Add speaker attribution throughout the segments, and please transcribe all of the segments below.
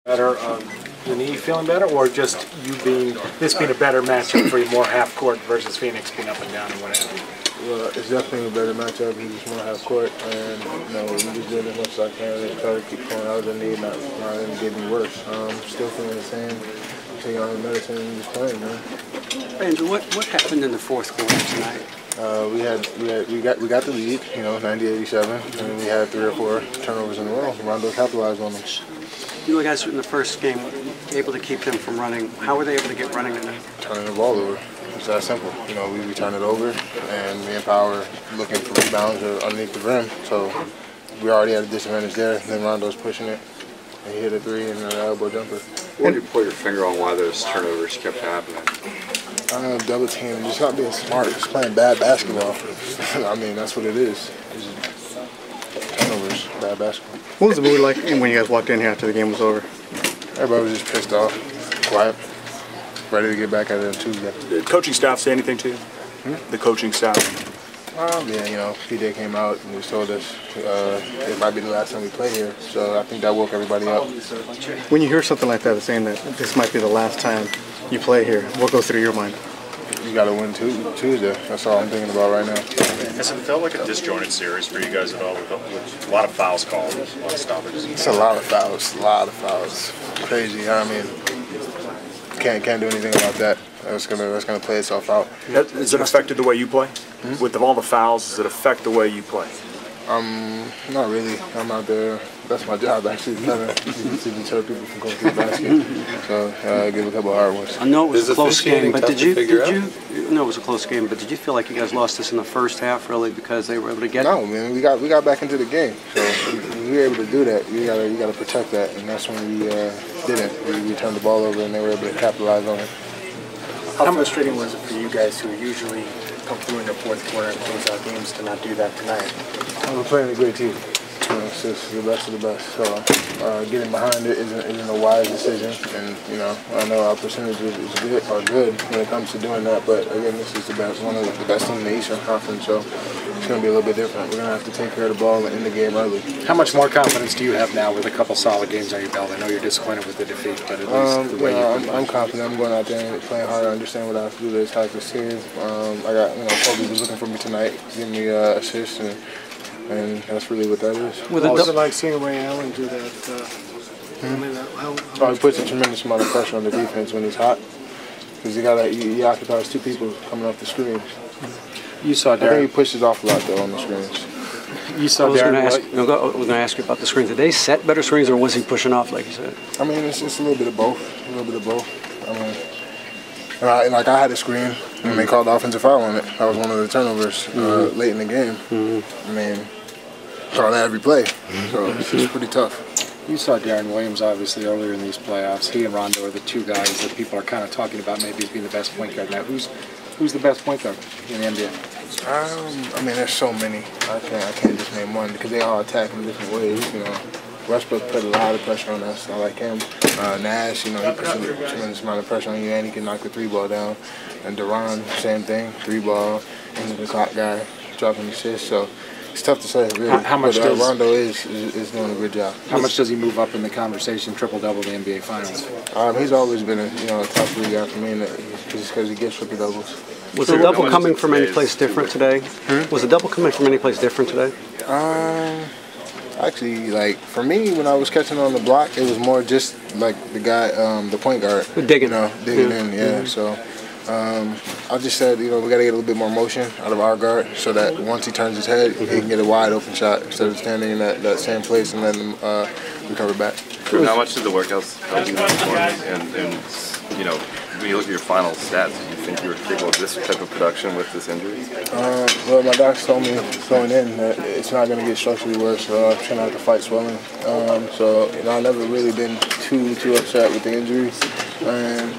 Speaker 1: Better, your knee feeling better, or just this being a better matchup for you, more half court versus Phoenix being up and down and what have you?
Speaker 2: Well, it's definitely a better matchup. He's just more half court, and we just did as much as I can to try to keep pulling out the knee, not letting it get any worse. Still feeling the same. Taking on the medicine and just playing, man.
Speaker 3: Andrew, what happened in the fourth quarter tonight?
Speaker 2: We got the lead, 90-87, and we had 3 or 4 turnovers in a row. Rondo capitalized on them.
Speaker 3: You guys in the first game able to keep them from running. How were they able to get running tonight?
Speaker 2: Turning the ball over. It's that simple. We turn it over, and me and Power looking for rebounds or underneath the rim. So we already had a disadvantage there. Then Rondo's pushing it, and he hit a 3 and an elbow jumper.
Speaker 4: What do you put your finger on why those turnovers kept happening?
Speaker 2: Double team, just not being smart, just playing bad basketball. I mean, that's what it is. It's turnovers, bad basketball.
Speaker 5: What was the mood like when you guys walked in here after the game was over?
Speaker 2: Everybody was just pissed off, quiet, ready to get back at it on Tuesday.
Speaker 6: Did the coaching staff say anything to you? The coaching staff?
Speaker 2: Yeah, PJ came out and just told us it might be the last time we play here, so I think that woke everybody up.
Speaker 5: When you hear something like that, saying that this might be the last time you play here, what goes through your mind?
Speaker 2: You got to win Tuesday. That's all I'm thinking about right now.
Speaker 7: Has it felt like a disjointed series for you guys at all? With a lot of fouls called, a lot of stoppages.
Speaker 2: It's a lot of fouls. Crazy. I mean, can't do anything about that. That's gonna play itself out.
Speaker 6: Has it affected the way you play? With all the fouls, does it affect the way you play?
Speaker 2: Not really. I'm out there. That's my job, actually, to deter people from going to the basket. So give a couple of hard ones.
Speaker 3: I know it was a close game, but did you? No, it was a close game, but did you feel like you guys lost this in the first half, really, because they were able to get?
Speaker 2: No, man. We got back into the game, so we were able to do that. You gotta protect that, and that's when we didn't. We turned the ball over, and they were able to capitalize on it.
Speaker 8: How frustrating was it for you guys who usually come through in the fourth quarter and close out games to not do that tonight?
Speaker 2: We're playing a great team. It's just the best of the best. So getting behind it isn't a wise decision, and I know our percentages are good when it comes to doing that. But again, this is one of the best teams in the Eastern Conference, so it's going to be a little bit different. We're going to have to take care of the ball and end the game early.
Speaker 1: How much more confidence do you have now with a couple solid games on your belt? I know you're disappointed with the defeat, but at least the way
Speaker 2: I'm confident. I'm going out there and playing hard. I understand what I have to do to attack this series. I got Kobe was looking for me tonight, giving me assists, and that's really what that is.
Speaker 8: What was it like seeing Ray Allen do that?
Speaker 2: He puts a tremendous amount of pressure on the defense when he's hot, because he occupies 2 people coming off the screens.
Speaker 1: You saw Darren.
Speaker 2: I think he pushes off a lot though on the screens.
Speaker 3: You saw Darren. I was going to ask you about the screens. Did they set better screens, or was he pushing off like you said?
Speaker 2: I mean, it's a little bit of both. I mean, I had a screen, and they called the offensive foul on it. That was one of the turnovers late in the game. I mean, call that every play, so it's pretty tough.
Speaker 1: You saw Darren Williams obviously earlier in these playoffs. He and Rondo are the 2 guys that people are kind of talking about maybe as being the best point guard now. Who's the best point guard in the NBA?
Speaker 2: I mean, there's so many. I can't just name one because they all attack in different ways. Westbrook put a lot of pressure on us. I like him. Nash, he puts a tremendous amount of pressure on you, and he can knock the 3-ball down. And Duran, same thing, 3-ball. He's the clock guy, dropping assists. So it's tough to say, really.
Speaker 1: How much
Speaker 2: does Rondo is doing a good job.
Speaker 1: How much does he move up in the conversation, triple-double the NBA Finals?
Speaker 2: He's always been a top 3 guy for me, just because he gets triple-doubles.
Speaker 3: Was the double coming from any place different today? Was the double coming from any place different today?
Speaker 2: Actually, for me, when I was catching on the block, it was more just like the guy, the point guard.
Speaker 3: Digging.
Speaker 2: Digging in, yeah. So I just said, we got to get a little bit more motion out of our guard so that once he turns his head, he can get a wide open shot instead of standing in that same place and letting him recover back.
Speaker 4: How much did the workouts help you with performance? And when you look at your final stats, do you think you were capable of this type of production with this injury?
Speaker 2: Well, my doctor told me going in that it's not going to get structurally worse, so I'm trying not to fight swelling. So I've never really been too upset with the injury. And,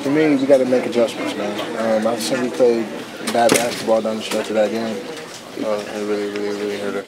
Speaker 2: for me, we got to make adjustments, man. I've seen we played bad basketball down the stretch of that game. It really hurt us.